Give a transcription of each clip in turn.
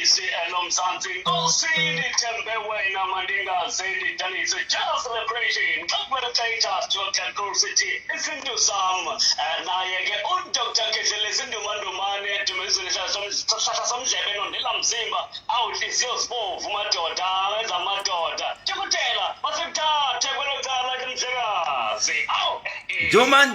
Izwi-Lomzansi celebration to a city. It's into some Dr. Khehlelezi ndumandumane tumezulisa somjebe nondilamzimba out is your small madoda enza madoda tikutela masithathe kwelocala kumjekazi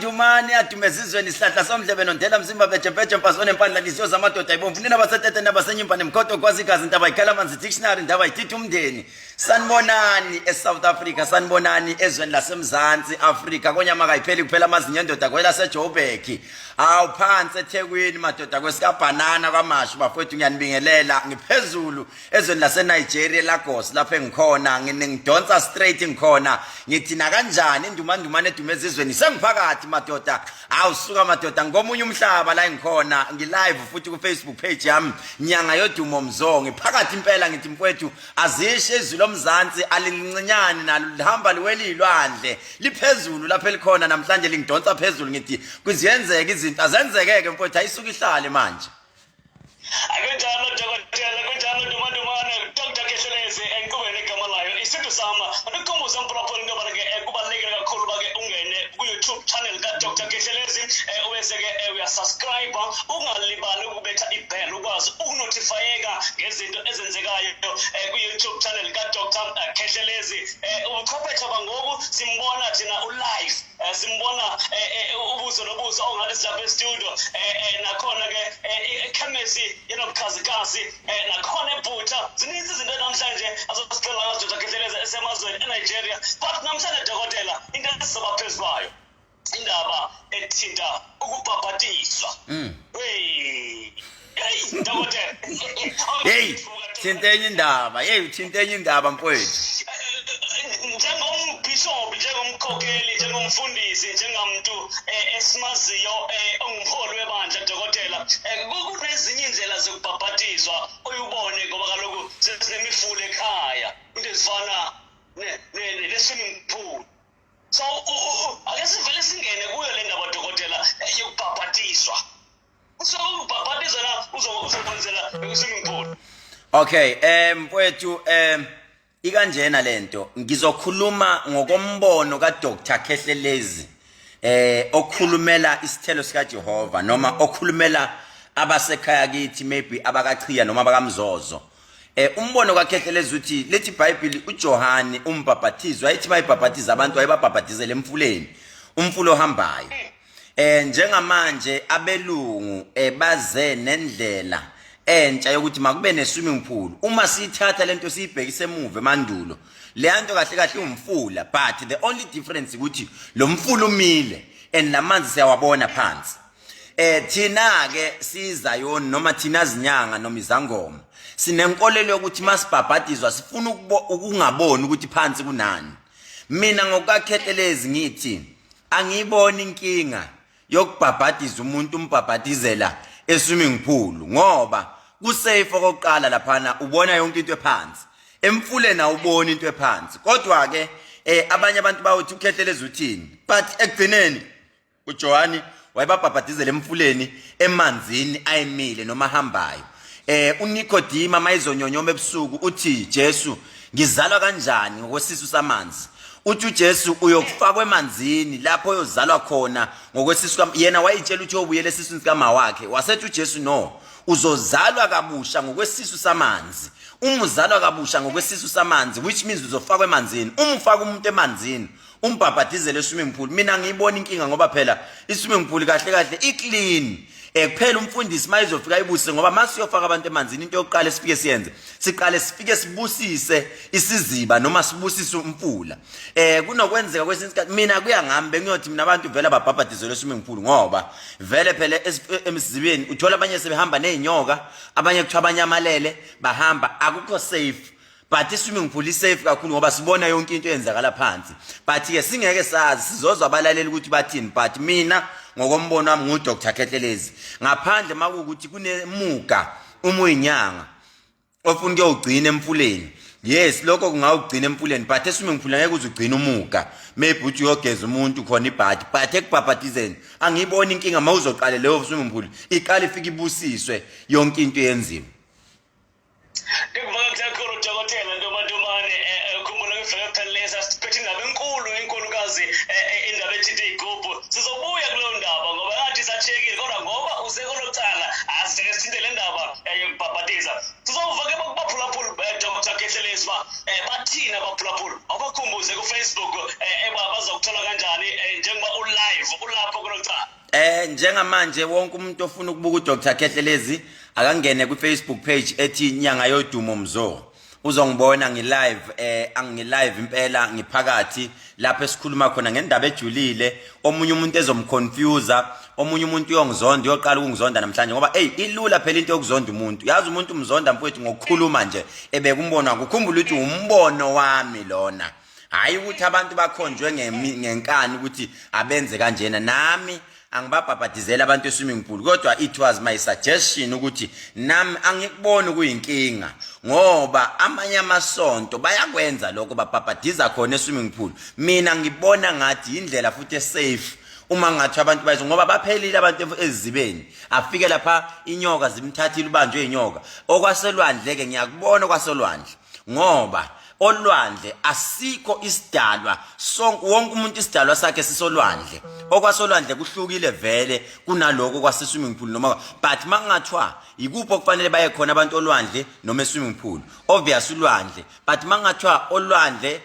Dumani atumezizweni sihlahla somdlebe nondela mzimba bejebeje mpazone mpandla liziyo zamadoda ibomvu nina basetete nabasenyimba nemkhoto kwazigazi ndaba ikhala manzi dictionary ndaba ithithi umndeni sanibonani eSouth Africa sanibonani ezweni laseMzansi Africa konyama kayipheli kuphela amazinyo endoda kwela seJoburg awu phansi eThekwini madoda kwesikabhanana kwamashu bafowethu ngiyanibingelela ngiphezulu ezweni laseNigeria Lagos lapha engikhona ngidonsa straight ngikhona ngithina kanjani indumandumane edumezizweni sengiphakathi madoda awusuka madoda ngomunye umhlaba la engikhona ngilive futhi ku Facebook page yami nyanga yodumo mzongo ngiphakathi impela ngithi mfowethu azishe Izwi-Lomzansi alilincinyane nalo lihamba liwelilwandle liphezulu lapha elikhona namhlanje lingidonsa phezulu ngithi kuziyenzeka izinto azenzekeke mfowethu ayisuka ihlale manje akunjalo dokotela kunjalo dumandumane Dr. Khehlelezi enkubeni igama layo isinto sama ndikhumbuza mphulaphula into bana ke kubalulekile kakhulu bake ungene ku YouTube channel ka Dr. Khehlelezi uweze ke uyasubscribe ungalibali ukubetha ibell ukwazi ukunotifyeka ngezinto ezenzekayo ku YouTube channel ka Dr. Khehlelezi uchophetha bangoku simbona thina ulive simbona ubuso nobuso ongathi silapha studio nakhona ke chemistry yenobukhazikhazi nakhona ebhutha zininzi izinto namhlanje azosixela ngazo Dr. Khehlelezi esemazweni eNigeria but namhlanje dokotela into esizoba phezulu kwayo indaba ethinta ukubhabhatiswa hey dokotela hey thintenye indaba uthintenye indaba mfowethu njengombishop njengomkhokheli njengomfundisi njengamuntu esimaziyo ongumholi webandla dokotela kunezinye indlela zokubhabhatizwa oyubone ngoba kaloku sinemifula ekhaya into ezifana ne-swimming pool so ake sivele singene kuyo le ndaba dokotela yokubhabhatiswa so ukubhabhatizwa na uzokwenzela ku-swimming pool okay mfowethu ikanjena lento ngizokhuluma ngokombono ka Dr. Khehlelezi okhulumela isithelo sika Jehova noma okhulumela abasekhaya kithi maybe abakachiya noma abakamzozo umbono ka Khehlelezi uthi lethi iBhayibheli uJohane umbhabhatizo ayithi bayibhabhatiza abantu ayibabhabhatizele emfuleni umfulo ohambayo njengamanje abelungu baze nendlela entsha yokuthi makube ne-swimming pool uma siyithatha lento siyibhekise emuva emandulo leyanto kahle kahle umfula but the only difference ukuthi lo mfula umile and lamanzi siyawabona phansi thina ke sizayoni noma thina zinyanga noma izangoma sinenkolelo yokuthi masibhabhatizwa sifuna ukungaboni ukuthi phansi kunani mina ngokakhethelezi ngithi angiyiboni inkinga yokubhabhatiza umuntu umbhabhatizela e-swimming pool ngoba kusafe okokuqala laphana ubona yonke into ephansi emfuleni awuboni into ephansi kodwa ke abanye abantu bawothi uKhehlelezi uthini but ekugcineni uJohane wayebabhabhatizela emfuleni emanzini ayimile noma ahambayo uNikodima mayizonyonyoma ebusuku uthi Jesu ngizalwa kanjani ngokwesisu samanzi uthi uJesu uyokufakwa emanzini lapho uyozalwa khona ngokwesisu yena wayitshela uthi obuyele esiswini sikama wakhe wasethi uJesu no uzozalwa kabusha ngokwesisu samanzi umuzalwa kabusha ngokwesisu samanzi which means uzofakwa emanzini umfaka umuntu emanzini umbhabhatizele e-swimming pool mina ngiyibona inkinga ngoba phela i-swimming pool kahle kahle i-clean kuphela umfundisi mayizofika ibuse ngoba masiyofaka abantu emanzini into yokuqala sifike siyenze siqale sifike sibusise isiziba noma sibusise umfula kunokwenzeka kwesinye isikhathi mina kuya ngami bengiyothi mina abantu vele babhabhatizelwe e-swimming pool ngoba vele phela emsizibeni uthola abanye sebehamba nezinyoka abanye kuthiwa abanyamalele bahamba akukho safe but iswimming pool is safe kakhulu ngoba sibona yonke into eyenzakala phansi. But ke singeke sazi sizozwa abalaleli ukuthi bathini, but mina ngokombono wami ngu Dr. Khehlelezi ngaphandle makukuthi kunemuga umuyinyanga ofuna ukugcina emfuleni. Yes, lokho kungawugcina emfuleni, but eswimming pool angeke uzugcina umuga. Maybe uthi uyogeza umuntu khona ibhadi, but ekubhabhatizeni angiboni inkinga mawuzoqala leyo swimming pool iqala ifika ibusiswe yonke into yenziwe. Ngikuvaka kakhulu Dokotela Ntomantomane ukhumbula ngivele Khehlelezi asiphethe indaba enkulukazi indaba ethi igubhu. Sizobuya kuleyo ndaba ngoba ngathi sachekile kodwa ngoba usekolocala asike sithinte le ndaba yokubhabhatiza. Sizovake baphulaphula Dr. Khehlelezi bathina abaphulaphula. Abakhumbuze ku Facebook bazokuthola kanjani njengoba ulive ulapho kolocala. Njengamanje wonke umuntu ofuna ukubuka uDr. Khehlelezi akangene ku Facebook page ethi Nyanga Yodumo Mzo. Uzongibona ngilive angilive impela ngiphakathi lapho esikhuluma khona ngendaba ejulile, omunye umuntu ezomconfuse, omunye umuntu uyongizonda uyoqala ukungizonda namhlanje ngoba ilula phela into yokuzonda umuntu. Yazi umuntu umzonda mfowethu ngokukhuluma nje ebeka umbono wakhe, ukhumbula ukuthi umbono wami lona. Hayi ukuthi abantu bakhonjwe ngenkani ukuthi abenze kanjena. Nami angibabhabhadizela abantu eswimming pool, kodwa it was my suggestion ukuthi nami angikuboni kuyinkinga ngoba amanye amasonto bayakwenza lokho babhabhadiza khona eswimming pool. Mina ngibona ngathi indlela futhi safe uma ngathi abantu bayizo ngoba baphelile abantu ezibeni afike lapha inyoka zimthathile ubanjwe inyoka. Okwaselwandle ke ngiyakubona okwaselwandle ngoba olwandle asikho isidalwa sonke wonke umuntu isidalwa sakhe sisolwandle. Okwasolwandle kuhlukile vele kunaloko kwase swimming pool noma, but mangathwa ikuphi okufanele baye khona abantu olwandle noma swimming pool, obvious ulwandle, but mangathwa olwandle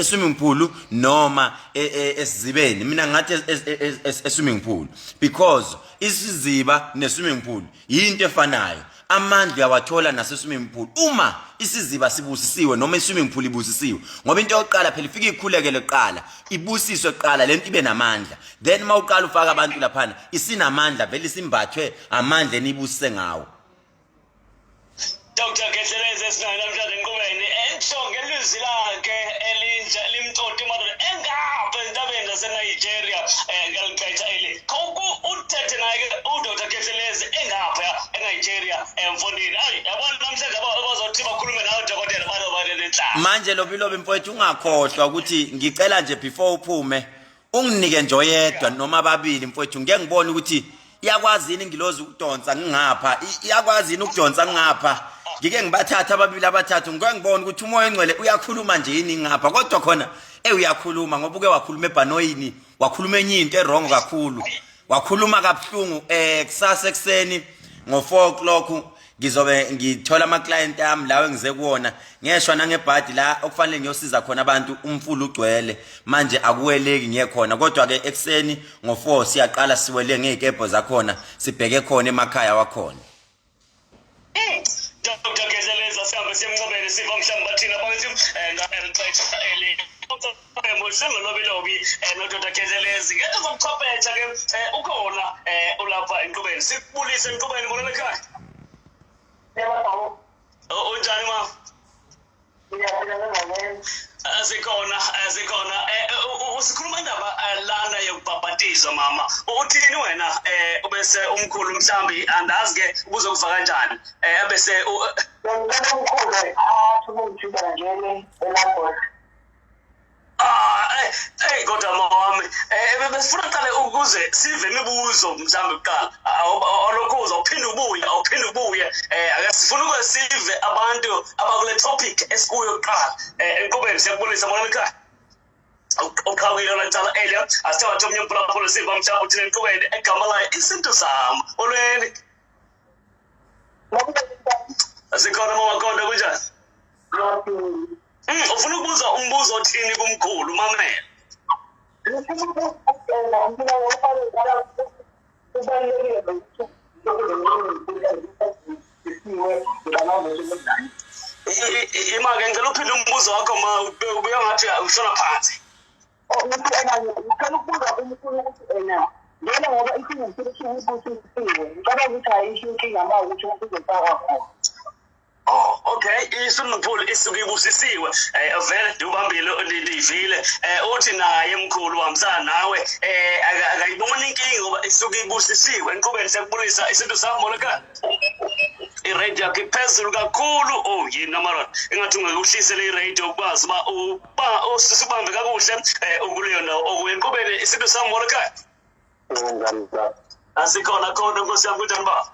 swimming pool noma esizibeni mina ngathi swimming pool, because isiziba ne swimming pool yinto efanayo. Amandla yawathola nase swimming pool uma isiziba sibusisiwe noma swimming pool ibusisiwe ngoba into yokuqala phela ifika ikhulekele eqala ibusiswe eqala lento ibe namandla, then mawuqala ufaka abantu laphana isinamandla vele simbathwe amandla enibusise ngawo. Dr. Khehlelezi esinayo namhlanje enqubeni entsho ngelizwi lakhe elinja limtoti madod engapha endabeni zaseNigeria ngelikhetha eli uthethe naye uDr. Khehlelezi engapha eNigeria emfundini. Yabona namhlanje abazothi bakhulume nawe Dokotela balenhlamba. Manje lobilobi mfowethu ungakhohlwa ukuthi ngicela nje before uphume unginike nje oyedwa noma ababili mfowethu ngeke ngibone ukuthi iyakwazi yini ngilozi ukudonsa ngingapha, iyakwazi yini ukudonsa ngingapha. Ngike ngibathatha ababili abathathu ngeke ngibone ukuthi umoya engcwele uyakhuluma nje yini ngapha, kodwa khona uyakhuluma ngoba uke wakhuluma ebhanoyini, wakhuluma enye into errong kakhulu, wakhuluma kabuhlungu. Kusasa ekseni ngo 4 o'clock ngizobe ngithola ama client ami lawe ngize kuona ngeshwa nangebhadi la okufanele ngiyosiza khona abantu umfulu ugcwele manje akuweleki ngiyekhona, kodwa ke ekseni ngo 4 siyaqala siwele ngezikebho zakhona sibheke khona emakhaya wakhona. Dr. Khehlelezi asihambe siyemncobeni siva mhlawumbe bathina bathi ngelixesha eli emotional lobilobi noDr. Khehlelezi ngeke zokuchophetha ke ukhona ulapha enqubeni sikubulise enqubeni ngolele ekhaya. Unjani ma? Asikhona usikhuluma indaba lana yokubhabhatiza mama. Uthini wena ubese umkhulu mhlambi andazi ke ubuzokufaka kanjani bese umkhulu athumuthi kanjeni elapho. Kodwa mama besifuna qale ukuze sive imibuzo mhlambi kuqala olokho uzawuphinda ubuye ake sifuna ukuthi sive abantu abakule topic esikuyo kuqala enqubeni siyakubonisa bona ekhaya uqhawile lantala earlier asithawa thomnye umphulaphula siva mhlambi uthini enqubeni egama layo isinto sami olweni asikhona mama kodwa kunjani ufuna ukubuza umbuzo othini kumkhulu mamela. Imake ngicela uphinde umbuzo wakho ma ubuya ngathi ushona phansi. Ngicela ukubuza umkhulu ukuthi ngena ngoba inkinga ukuthi ngicela ukuthi ayisho inkinga ma ukuthi uzofaka khona. Oh, okay. Iswimming pool isuke ibusisiwe. Vele ubambile ndivile. Uthi naye mkhulu wamsana nawe akayibona inkinga ngoba isuke ibusisiwe. Enkqubeni sekubulisa isinto sami moleka. I-radio yakhe phezulu kakhulu. Oh, yini amara. Engathi ungekuhlise le radio ukwazi usibambe kakuhle ukuleyo ndawo okuyenkqubeni isinto sami moleka. Asikhona khona Nkosi yami kunjani ba?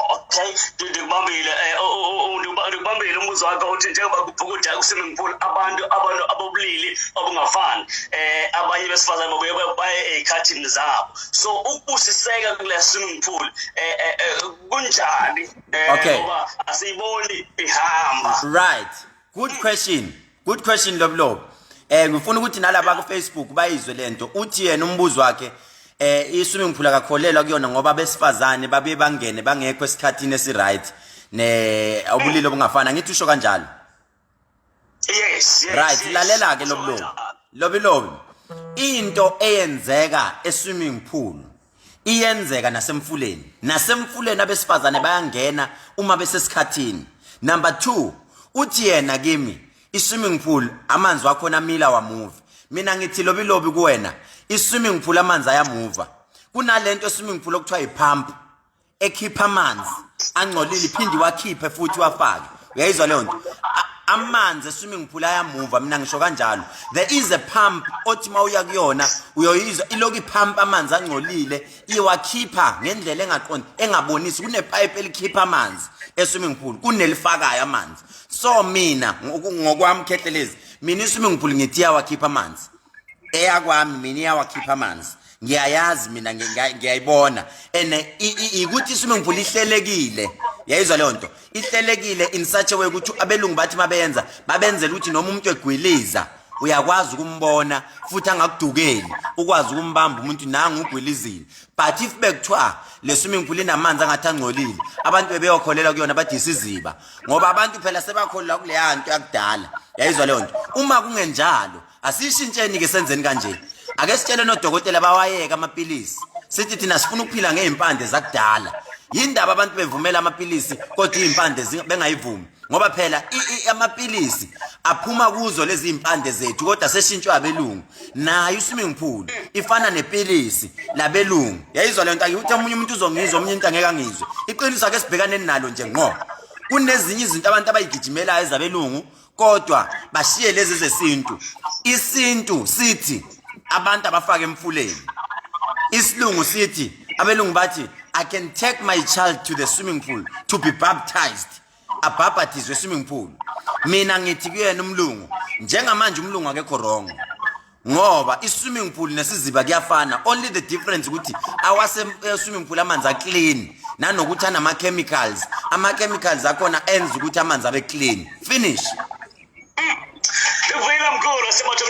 Okay, ndikubambile ndikubambile umbuzo wakho uthi njengoba kubhukuda ku-swimming pool abantu abobulili obungafani abanye besifazane babuye baye ey'khathini zabo so ukubusiseka kule swimming pool kunjani ngoba asiyiboni ihamba. Right, good question Loblob. Ngifuna ukuthi nalaba ku Facebook bayizwe lento uthi yena umbuzo wakhe i-swimming pool akakholelwa kuyona ngoba besifazane babuye bangene bangekho esikhathini esi-right ubulili obungafana ngithi usho kanjalo. Yes. Right, lalela ke Lobilobi into eyenzeka e-swimming pool iyenzeka nasemfuleni abesifazane bayangena uma besesikhathini. Number 2 uthi yena kimi i-swimming pool amanzi wakhona mila wa move. Mina ngithi Lobilobi kuwena i-swimming pool amanzi ayamuva. Kunalento swimming pool okuthiwa i-pump ekhipha amanzi angcolile iphindi wakhiphe futhi wafake. Uyayizwa leyo nto? Amanzi e-swimming pool ayamuva mina ngisho kanjalo. There is a pump othi mawuya kuyona uyoyizwa iloku ipump amanzi angcolile iwakhipha ngendlela engaqondi engabonisi kunepipe elikhipha amanzi e-swimming pool kunelifakayo amanzi. So mina ngokwami Khehlelezi mina i-swimming pool ngithi yawakhipha amanzi. Eyakwami mina iyawakhipha amanzi. Ngiyayazi mina ngiyayibona ikuthi i-swimming pool ihlelekile. Yayizwa leyo nto ihlelekile in such a way ukuthi abelungu bathi mabenza babenzela ukuthi noma umuntu egwiliza uyakwazi ukumbona futhi angakudukeli ukwazi ukumbamba umuntu nanga ugwilizile. But if bekuthiwa le swimming pool inamanzi angathi angcolile abantu bebeyokholela kuyona bathi isiziba ngoba abantu phela sebakholelwa kule yanto yakudala. Yayizwa leyo nto uma kungenjalo asishintsheni ke senzeni kanje. Ake sitshele nodokotela bawayeka amapilisi sithi thina sifuna ukuphila ngeimpande zakudala. Yindaba abantu bevumela amapilisi kodwa impande bengayivumi ngoba phela amapilisi aphuma kuzo lezi impande zethu kodwa seshintshwa abelungu. Nayo i-swimming pool ifana nepilisi labelungu. Yayizwa lento ukuthi omunye umuntu uzongizwa omunye into angeke angizwe. Iqiniso ake sibhekane nalo nje ngo kunezinye izinto abantu abayigijimela ezabelungu kodwa bashiye lezi zesintu. Isintu sithi abantu abafaka emfuleni. Isilungu sithi abelungu bathi I can take my child to the swimming pool to be baptized. Abaptizwe swimming pool. Mina ngithi kuyena umlungu njengamanje umlungu akekho wrong ngoba i-swimming pool nesiziba kuyafana. Only the difference ukuthi awase swimming pool amanzi clean nanokuthi anama-chemicals. Ama-chemicals akhona enza ukuthi amanzi abe clean. Finish. Ivela mkhulu asibatho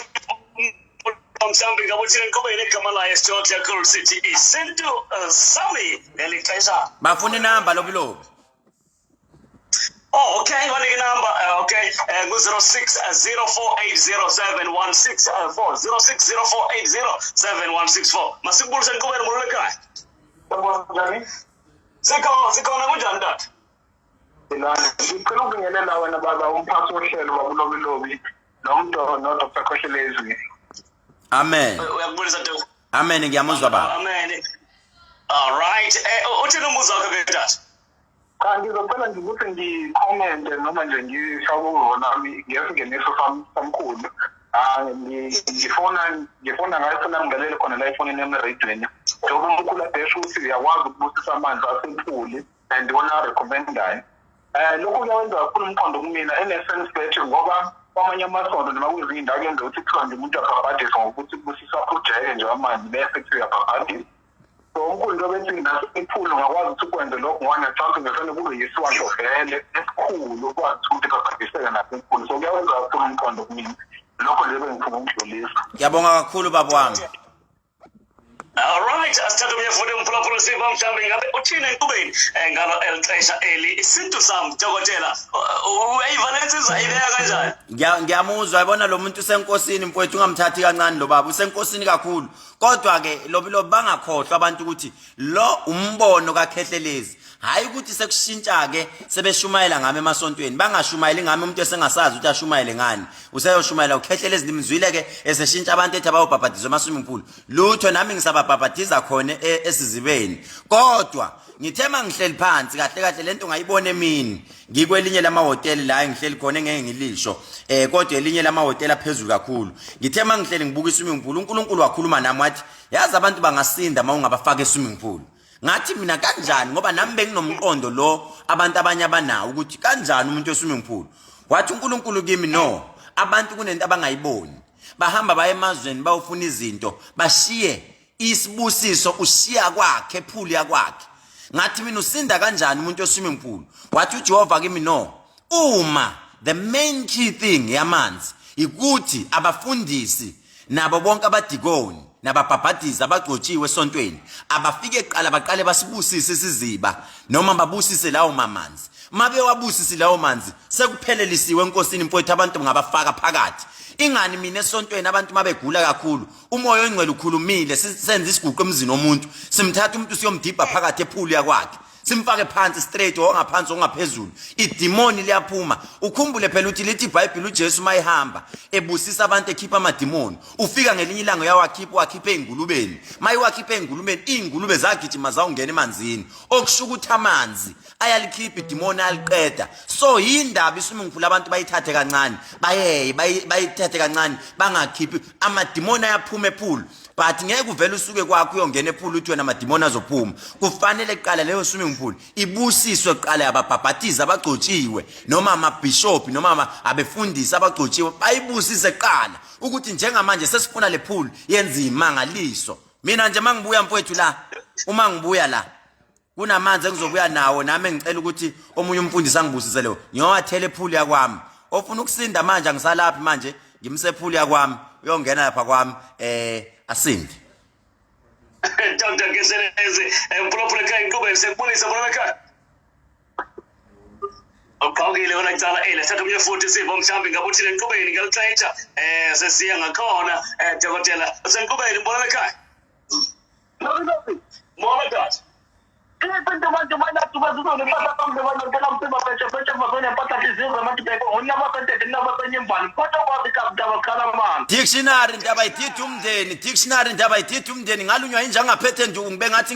msambi ngabuthile nkobeni egama layo Georgia Cool City isinto sami ngelixesha bafuna inamba Lobilobi. Oh, okay, wanika inamba okay ku-0604807164 0604807164 masikubulise nkobeni mululekaya sikhona kunjani tata? Ngicela ukubingelela wena baba umphathi wohlelo wakulobilobi no-Dr. Khehlelezi. Amen. Uyakubulisa Dr. Amen ngiyamuzwa baba. Amen. All right. Uthini umbuzo wakho ke tata? Ngizocela nje ukuthi ngicommente noma nje ngishawo nami ngesingeniso samkhulu. Ngifona ngayifuna ngilalele khona la ifonini yami eradweni. Njengoba umkhulu adesha ukuthi uyakwazi ukubusisa amanzi asemphuli and wona recommend-ayo. Lokhu kuyawenza kakhulu umqondo kumina ene-sense bethi ngoba kwamanye amasonto noma kwezinye indawo kuyenza ukuthi kuthiwa nje umuntu uyabhabhadisa ngokuthi kubusisa ujeke nje amanzi bese kuthiwa uyabhabhadisa. So umkhulu into bethi nasemphuli ungakwazi ukuthi ukwenze lokho ngoba ngiyacabanga ngefane kube yiswandlo vele esikhulu ukwazi ukuthi babhadiseke nasemphuli. So kuyawenza kakhulu umqondo kumina. lokho nje bengifuna ukudlulisa. Ngiyabonga kakhulu baba wami. Alright, asithatha umyefuni umphulaphula siva mhlawumbe ngabe uthina enkubeni ngalo elixesha eli isintu sami dokotela uyivalensisa ideya kanjani? Ngiyamuzwa yabona lo muntu usenkosini mfowethu ungamthathi kancane lo baba usenkosini kakhulu kodwa ke lo bangakhohlwa abantu ukuthi lo umbono kaKhehlelezi hayi ukuthi sekushintsha ke sebeshumayela ngami emasontweni bangashumayeli ngami umuntu esengasazi ukuthi ashumayele ngani useyoshumayela uKhehlelezi ndimzwile ke eseshintsha abantu ethi abayobhabhadizwa emaswimming pool lutho nami ngisababhabhadiza khona esizibeni kodwa ngithema ngihleli phansi kahle kahle lento ngayibona emini ngikwelinye lamahoteli la ngihleli khona ngeke ngilisho kodwa elinye lamahoteli aphezulu kakhulu ngithema ngihleli ngibuka iswimming pool uNkulunkulu wakhuluma nami wathi yazi abantu bangasinda mawungabafaka eswimming pool ngathi mina kanjani ngoba nami benginomqondo lo abantu abanye abanawo ukuthi kanjani umuntu eswimming pool wathi uNkulunkulu kimi no abantu kunento abangayiboni bahamba baye emazweni bayofuna izinto bashiye isibusiso ushiya kwakhe epool yakwakhe ngathi mina usinda kanjani umuntu eswimming pool wathi uJehova kimi no uma the main key thing yamanzi ikuthi abafundisi nabo bonke abadigoni nababhabhadiza abagcotshiwe esontweni abafike eqala baqale basibusise isiziba noma babusise lawo mamanzi mabe wabusise lawo manzi sekuphelelisiwe enkosini mfowethu abantu ngabafaka phakathi ingani mina esontweni abantu mabegula kakhulu umoya ongcwele ukhulumile senze isiguqo emzini womuntu simthatha umuntu siyomdibha phakathi epool yakwakhe simfake phansi straight ongaphansi ongaphezulu idemoni liyaphuma ukhumbule phela uthi lithi iBhayibheli uJesu mayihamba ebusisa abantu ekhipha amademoni ufika ngelinye ilanga wakhipha engulubeni mayiwakhipha engulubeni ingulube zagijima zawungena emanzini okushuka ukuthi amanzi ayalikhipha idemoni aliqeda so yindaba iswimming pool abantu bayithathe kancane bayithathe kancane bangakhiphi amademoni ayaphuma epool but ngeke uvele usuke kwakho uyongena epool uthi wena amademoni azophuma kufanele iqala leyo swimming pool ibusiswe iqala ababhabhatiza abagcotshiwe noma amabishop noma abefundisi abagcotshiwe bayibusise iqala ukuthi njengamanje sesifuna le pool yenza imangaliso mina nje mangibuya mfowethu la uma ngibuya la kunamanzi engizobuya nawo nami ngicela ukuthi omunye umfundisi angibusise leyo ngiyowathela epool yakwami ofuna ukusinda manje angisalaphi manje ngimse epool yakwami uyongena lapha kwami asindi Dr. Khehlelezi umphulaphula ekhaya enkubeni sekubonisa bona ekhaya uqhawukile wena kucala satha umnye futhi siva mhlawumbe ngabe uthile enkubeni ngalixetsha sesiya ngakhona dokotela usenkubeni mbona ekhaya mbona dad Dictionary ndaba idithi umndeni ngalunywa inja ngaphethe nduku ngibe ngathi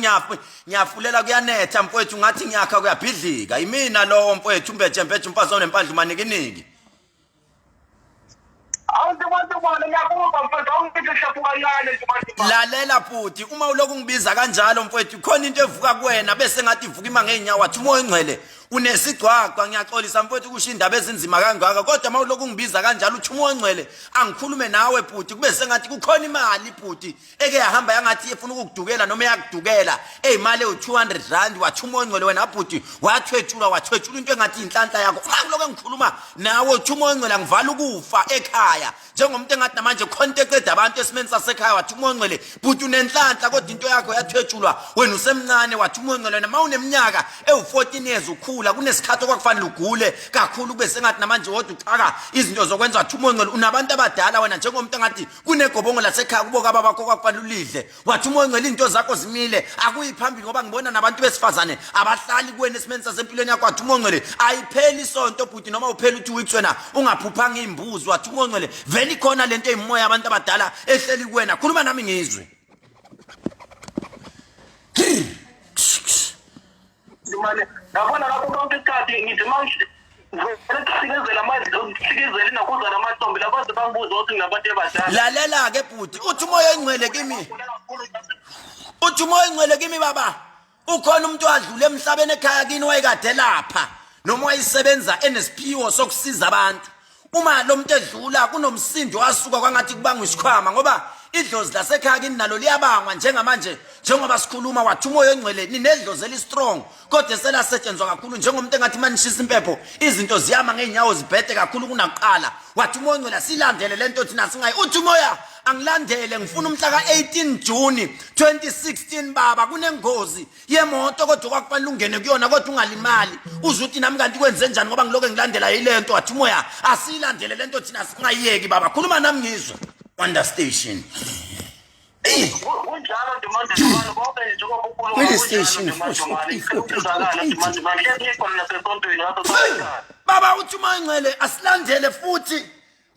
ngiyafulela kuyanetha mfowethu ngathi ngiyakha kuyabhidlika imina lowo mfowethu umbetshempetshe umfazi onempandla umanikiniki lalela futhi uma uloku ngibiza kanjalo mfowethu khona into evuka kuwena bese ngathi ivuka ima ngeenyawo wathi umoya engcwele unesigcwagcwa ngiyaxolisa mfowethu kusho indaba ezinzima kangaka kodwa uma uloku ngibiza kanjalo uthi umoya engcwele angikhulume nawe futhi kube sengathi kukhona imali futhi eke yahamba yangathi ifuna ukukudukela noma yakudukela imali ewu200 wathi umoya engcwele wena futhi wathwethula into engathi inhlanhla yakho uma uloku ngikhuluma nawe uthi umoya engcwele angivala ukufa ekhaya njengomuntu engathi namanje contacted abantu esimeni sasekhaya wathi umoya engcwele futhi unenhlanhla kodwa into yakho yathwethulwa wena usemncane wathi umoya engcwele noma uneminyaka ewu14 years ukhula kunesikhathi okwakufanele ugule kakhulu kube sengathi namanje wodwa uxaka izinto zokwenza wathi umoya engcwele unabantu abadala wena njengomuntu engathi kunegobongo lasekhaya kuboka baba bakho okwakufanele ulidle wathi umoya engcwele into zakho zimile akuyiphambili ngoba ngibona nabantu besifazane abahlali kuwena esimeni sasempilweni yakho wathi umoya engcwele ayipheli isonto futhi noma uphela 2 weeks wena ungaphuphanga imbuzi wathi umoya engcwele vele ikhona lento eyimoya abantu abadala ehleli kuwena khuluma nami ngizwe yabona lapho konke isikhathi ngithi manje ukusikizela manje ukusikizela nakuza namathombe labaze bangibuza ukuthi nginabantu abadala lalela ke bhuti uthi umoya engcwele kimi baba ukhona umuntu adlule emhlabeni ekhaya kini wayekade lapha noma wayisebenza enesiphiwo sokusiza abantu uma lo muntu edlula kunomsindo wasuka kwangathi kubanga isikhwama ngoba idlozi lasekhaya kini nalo liyabangwa njengamanje njengoba sikhuluma wathi umoya ongcwele ninedlozi eli-strong kodwa selasetshenzwa kakhulu njengomuntu engathi manishisa impepho izinto ziyama ngeenyawo zibhede kakhulu kunakuqala wathi umoya ongcwele silandele lento thina singayi uthi umoya angilandele ngifuna umhla ka-18 Juni 2016 baba kunengozi yemoto kodwa kwakufanele ungene kuyona kodwa ungalimali uzuthi nami kanti kwenze njani ngoba ngiloko ngilandela yilento wathi umoya asilandele lento thina singayiyeki baba khuluma nami ngizwe Wonder Station kunjalo Dumandumane konke nje njengoba ukhuluma Police station baba uthi umoya ongcwele asilandele futhi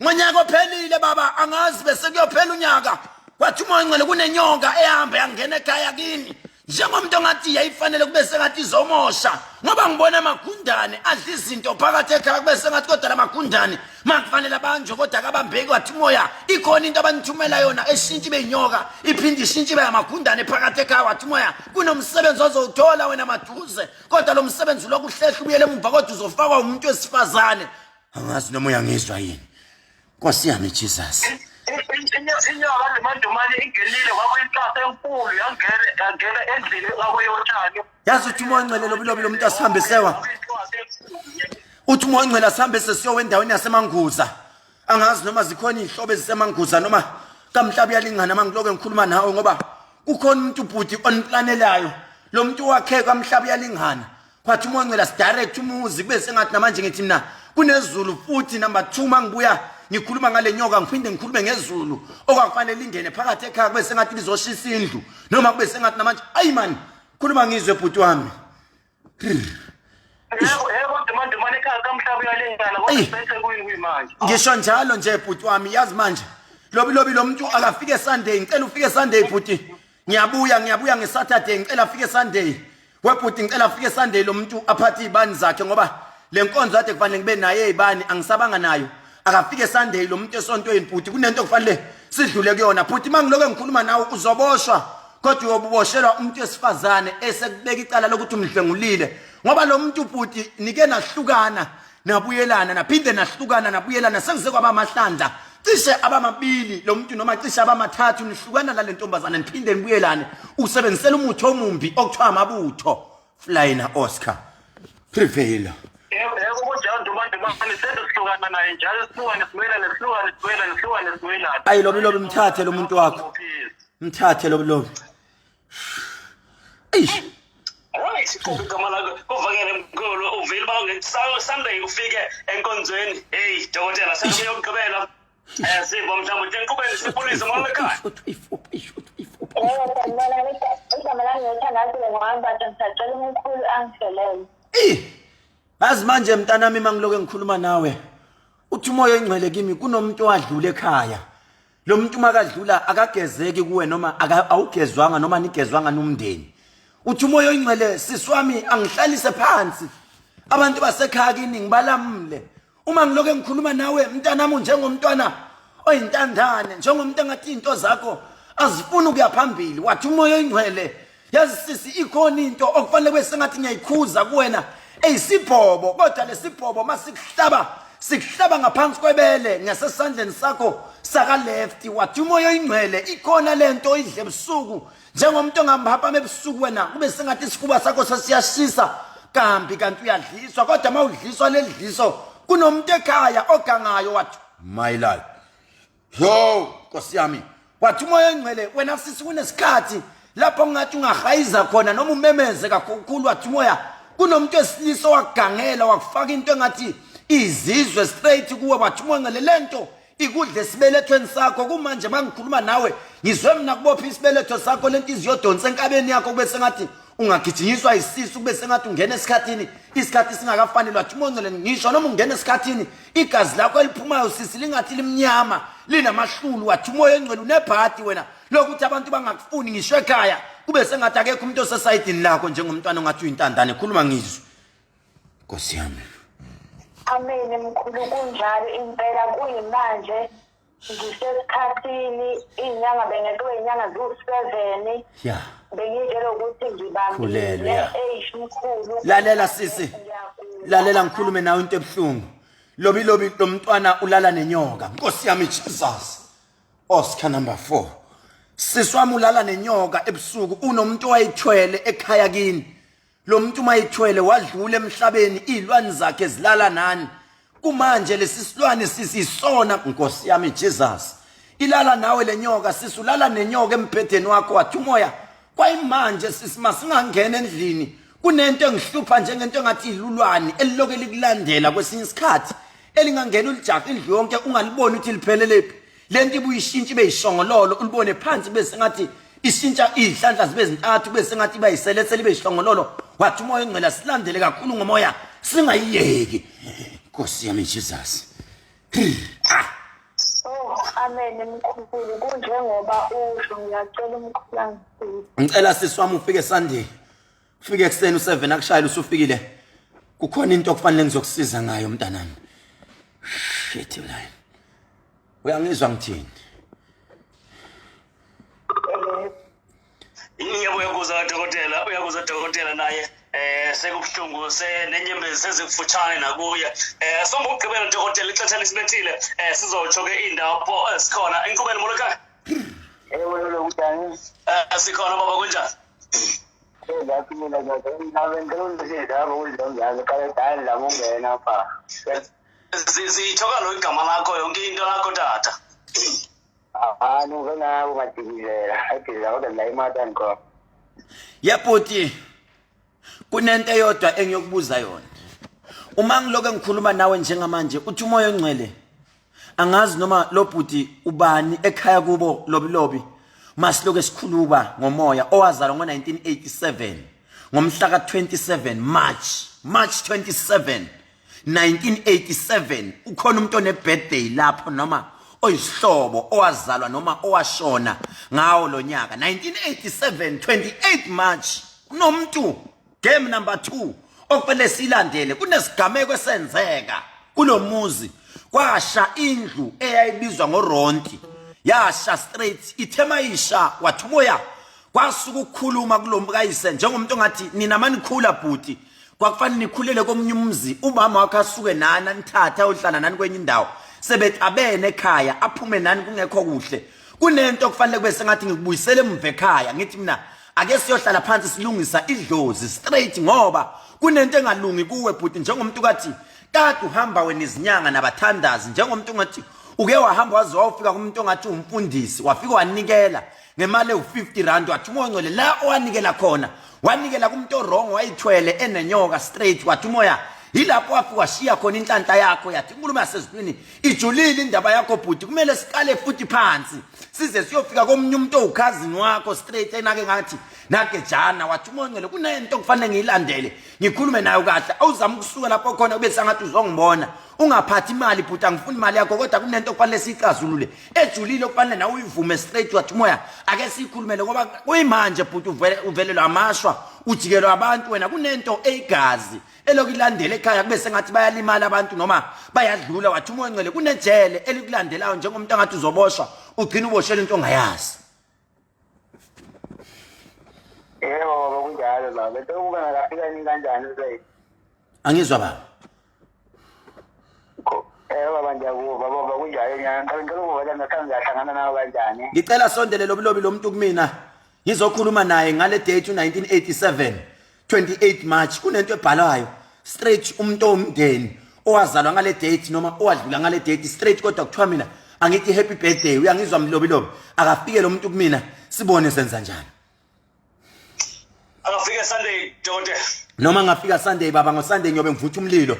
ngonyaka ophelile baba angazi bese kuyophela unyaka wathi umoya ongcwele kunenyoka ehamba yangena ekhaya kini njengomuntu ongathi yayifanele kube sengathi izomosha ngoba ngibona amagundane adla izinto phakathi ekhaya kube sengathi kodwa lamagundane makufanele abanjwe kodwa akabambeki wathi umoya ikhona into abanithumela yona eshintshe beyinyoka iphinde ishintshe bayamagundane phakathi ekhaya wathi umoya kunomsebenzi ozowuthola wena maduze kodwa lo msebenzi lokuhlehla ubuyele emva kodwa uzofakwa umuntu wesifazane angazi noma uyangizwa yini Nkosi yami Jesus inyoka Dumandumane ingenile kwakuyinhlasa enkulu yangena endlini kwakuyotshani yazi uthi umoya ongcwele lobilobi lo muntu asihambe sewa uthi umoya ongcwele asihambe sesiyowe endaweni yasemanguza angazi noma zikhona izihlobo ezisemanguza noma kamhlaba yalingana mangiloko ngikhuluma nawe ngoba ukhona umuntu ubhuti onplanelayo lo muntu wakhe kamhlaba yalingana kwathi umoya ongcwele asidirect umuzi kube sengathi namanje ngithi mina kunezulu futhi number 2 mangibuya ngikhuluma ngale nyoka ngiphinde ngikhulume ngezulu okwakufanele lingene phakathi ekhaya kube sengathi lizoshisa indlu noma kube sengathi namanje ayi man khuluma ngizwe bhuti wami yebo Dumandumane ekhaya kamhlaba uyalingana kodwa bese kuyimanje ngisho njalo nje bhuti wami yazi manje lobilobi lo muntu akafike Sunday ngicela ufike Sunday bhuti ngiyabuya ngeSaturday ngicela afike Sunday webhuti ngicela afike Sunday lo muntu aphathe izibani zakhe ngoba le nkonzo kade kufanele ngibe naye izibani angisabanga nayo akafike Sunday lo muntu esontweni bhuti kunento kufanele sidlule kuyona bhuti mangiloko ngikhuluma nawe uzoboshwa kodwa uyoboshelwa umuntu esifazane esekubeka icala lokuthi umdlengulile ngoba lo muntu bhuti nike nahlukana nabuyelana naphinde nahlukana nabuyelana sekuze kwaba amahlandla cishe abamabili lo muntu noma cishe abamathathu nihlukana nale ntombazana niphinde nibuyelane usebenzisela umuthi omumbi okuthiwa amabutho Flying Oscar Prevail yebo kunjalo Dumandumane sesihlukana naye njalo sihlukane simelane ayi lobilobi mthathe lo muntu wakho mthathe lobilobi Right, sikhuphe igama lakho uvakele mkhulu uvile bawo Sunday ufike enkonzweni hey dokotela sekuyokugqibela sibo mhlawumbe uthi enkqubeni sipolisi mona ekhaya Azi manje mntanami mangiloko ngikhuluma nawe uthi umoya ongcwele kimi kunomuntu owadlula ekhaya lo muntu makadlula akagezeki kuwe noma awugezwanga noma nigezwanga nomndeni uthi umoya ongcwele siswami angihlalise phansi abantu basekhaya kini ngibalamule uma ngiloko ngikhuluma nawe mntanami njengomntwana oyintandane njengomuntu engathi into zakho azifuna ukuya phambili wathi umoya ongcwele yazi sisi ikhona into okufanele kube sengathi ngiyayikhuza kuwena eyisibhobo kodwa lesibhobo masihlaba ngaphansi kwebele ngasesandleni sakho saka left wathi umoya ongcwele ikhona lento idle ebusuku njengomuntu ongahamba ebusuku wena kube sengathi isifuba sakho sasiyashisa kambi kanti uyadliswa kodwa mawudliswa ledliso kunomuntu ekhaya ogangayo wathi my life yo Nkosi yami wathi umoya ongcwele wena sisi kunesikhathi lapho ngathi ungahayiza khona noma umemeze kakhulu wathi umoya kunomuntu esilisa wakugangela wakufaka into engathi izizwe straight kuwe wathi umoya ongcwele lento ikudle sibelethweni sakho kumanje mangikhuluma nawe ngizwe mina kubopha isibeletho sakho lento iziyodonsa enkabeni yakho kube sengathi ungagijinyiswa isisu kube sengathi ungena esikhathini isikhathi singakafanele wathi umoya ongcwele ngisho noma ungena esikhathini igazi lakho eliphumayo sisi lingathi limnyama linamahlulu wathi umoya ongcwele unebhadi wena lokuthi abantu bangakufuni ngisho ekhaya kube sengathi akekho umuntu osesayidini lakho njengomntwana ongathi uyintandane khuluma ngizwe Nkosi yami Amen mkhulu kunjalo impela kuyimanje ngisesikhathini inyanga bengeke inyanga zo7 yeah bengitshela ukuthi ngibambile mkhulu lalela sisi lalela ngikhulume nawe into ebuhlungu lobilobi lo mntwana ulala nenyoka Nkosi yami Jesus Oscar number 4 siswami ulala nenyoka ebusuku unomuntu wayithwele ekhaya kini lo muntu mayithwele wadlula emhlabeni izilwane zakhe zilala nani kumanje lesisilwane sisisona Nkosi yami Jesus ilala nawe lenyoka sisulala nenyoka empedeni wakho wathi umoya kwayimanje sisimasingangena endlini kunento engihlupha njengento engathi ilulwane eliloke likulandela kwesinye isikhathi elingangena ulijaha indlu yonke ungaliboni ukuthi liphelelepi lento ibuyishintsha beyishongololo ulibone phansi bese ngathi ishintsha izihlandla zibe zintathu bese ngathi bayiseletse libe ishongololo wathi umoya engcela silandele kakhulu ngomoya singayiyeki Nkosi yami Jesus Oh, amen mkhulu kunjengoba usho ngiyacela umkhulu ngicela siswami ufike Sunday ufike ekseni u7 akushayile usufikile kukhona into okufanele ngizokusiza ngayo mntanami shit line uyangizwa ngithini uyakuza dokotela naye sekubhlungu nenyembezi sezikufutshane nakuye somba ukugqibela dokotela ixesha lisibethile sizotsho ke indawo sikhona enkqubeni molokana Utani? sikhona baba kunjani Ngathi mina ngizabenzela umsebenzi wokuzonga kale dali la ungena pha. sithoka lo igama lakho yonke into lakho tata Nuvena ungadikizela ayidizela kodwa la imali ngikho. Yabhuti kunento eyodwa engiyokubuza yona uma ngiloke ngikhuluma nawe njengamanje uthi umoya ongcwele angazi noma lo bhuti ubani ekhaya kubo lobilobi masiloke sikhuluma ngomoya owazalwa ngo1987 ngomhla ka27 March 27 1987 ukhona umuntu one birthday lapho noma oyisihlobo owazalwa noma owashona ngawo lo nyaka 1987 28 March unomuntu game number 2 okufanele silandele kunesigameko esenzeka kulomuzi kwasha indlu eyayibizwa ngoRonti yasha straight ithemaisha wathi umoya kwasuka ukukhuluma kulombukayise njengomuntu ngathi nina manikhula bhuti kwakufanele nikhulele komunye umzi umama wakhe asuke nana nithatha uhlala nani kwenye indawo sebethi abene ekhaya aphume nani kungekho kuhle kunento okufanele kube sengathi ngikubuyisele emva ekhaya ngithi mina ake siyohlala phansi silungisa idlozi straight ngoba kunento engalungi kuwe bhuti njengomuntu kathi tata uhamba wena izinyanga nabathandazi njengomuntu ngathi uke wahamba wazofika kumuntu ongathi umfundisi wafika wanikela ngemali u50 wathi umoya ngcwele la owanikela khona wanikela kumuntu wrong wayithwele enenyoka straight wathi umoya yilapho wafika washiya khona inhlanhla yakho yathi inkulumo yasezulwini ijulile indaba yakho bhuti kumele siqale futhi phansi size siyofika komunye umuntu owukhazini wakho straight enake ngathi nake jana wathi umoya ngcwele kunento kufanele ngiyilandele ngikhulume nayo kahle awuzama ukusuka lapho khona kube sangathi uzongibona ungaphathi imali bhuti angifuni imali yakho kodwa kunento kufanele sicazulule ejulile okufanele nawe uyivume straight wathi umoya ake sikhulumele ngoba kuyimanje bhuti uvelelwa amashwa ujikelwa abantu wena kunento eyigazi elokulandela ekhaya kube sengathi bayalimala abantu noma bayadlula wathi umoya ngcwele kunejele elikulandelayo njengomuntu angathi uzoboshwa ugcina uboshela into ongayazi Baba kunjalo la bese kuba ngafika nini kanjani mse angizwa baba baba ngiyakuva baba kunjalo ngicela ukuba ngakhange ngahlangana nawe kanjani ngicela sondele lobilobi lo muntu kumina ngizokhuluma naye ngale date 1987 28 March kunento ebhalayo straight umuntu omndeni owazalwa ngale date noma owadlula ngale date straight kodwa kuthiwa mina angithi happy birthday uyangizwa mlobilobi akafike lo muntu kumina sibone senza njani akafika Sunday dokotela noma ngafika Sunday baba ngoSunday ngiyobe ngivutha umlilo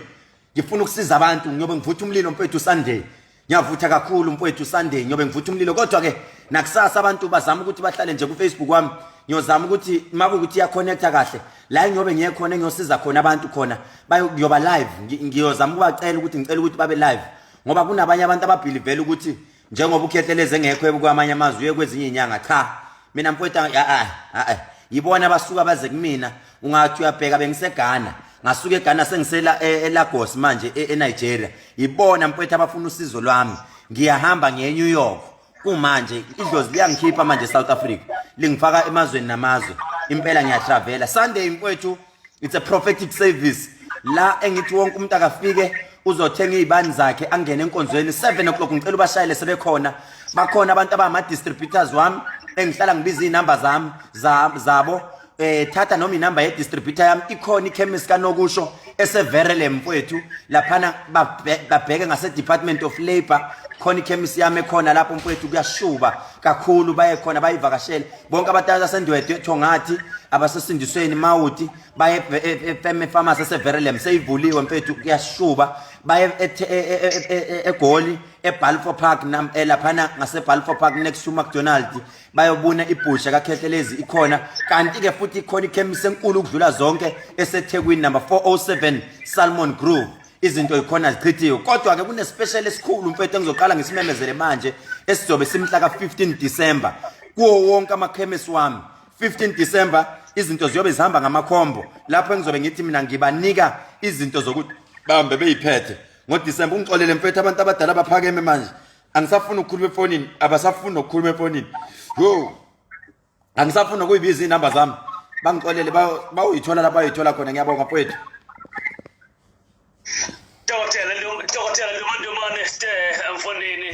ngifuna ukusiza abantu ngiyobe ngivutha umlilo mfethu Sunday ngiyavutha kakhulu mfethu Sunday ngiyobe ngivutha umlilo kodwa ke nakusasa abantu bazama ukuthi bahlale nje ku Facebook wami ngiyozama ukuthi maku ukuthi ya connecta kahle la ngiyobe ngiyekhona ngiyosiza khona abantu khona bayokuyoba live ngiyozama ukubacela ukuthi ngicela ukuthi babe live ngoba kunabanye abantu ababhilivela ukuthi njengoba uKhehlelezi engekho ebukwamanye amazwi uyekwezinye inyanga cha mina mfowethu yibona abasuka baze kumina ungathi uyabheka bengiseGhana ngasuka eGhana sengisela eLagos manje eNigeria yibona mfowethu abafuna usizo lwami ngiyahamba ngiye eNew York kumanje idlozi liyangikhipha manje eSouth Africa lingifaka emazweni namazwe impela ngiyatravela Sunday mfowethu it's a prophetic service la engithi wonke umuntu akafike uzothenga izibani zakhe angene enkonzweni 7 o'clock ngicela ubashayele sebekhona bakhona abantu abama distributors wami engihlala ngibiza inamba zabo thatha noma inamba ye distributor yami ikhona ichemist kanokusho eseverele mfowethu laphana babheke ngase Department of Labor khona ichemist yami ekhona lapho mfowethu kuyashuba kakhulu baye khona bayivakashele bonke abantu asendwethu Thongathi abasesindisweni Mawuti baye pharmacy eseverele seyivuliwe mfowethu kuyashuba baye eGoli eBalfour Park laphana ngase Balfour Park next to McDonald's bayobuna ibhusha kaKhehlelezi ikhona kanti ke futhi ikhona ichemist enkulu ukudlula zonke eseThekwini number 407 Salmon Grove izinto ikhona zichithiwe kodwa ke kune special esikhulu mfethu engizoqala ngisimemezele manje esizobe simhla ka15 December kuwo wonke amakhemisi wami 15 December izinto ziyobe zihamba ngamakhombo lapho engizobe ngithi mina ngibanika izinto zokuthi bambe beyiphethe ngoDecember ungixolele mfethu abantu abadala baphakeme manje angisafuna ukukhuluma efonini abasafuna ukukhuluma efonini yo angisafuna ukuyibiza inamba zami bangixolele bawuyithola lapha bayithola khona ngiyabonga mfethu Dokotela Ndomane mfondini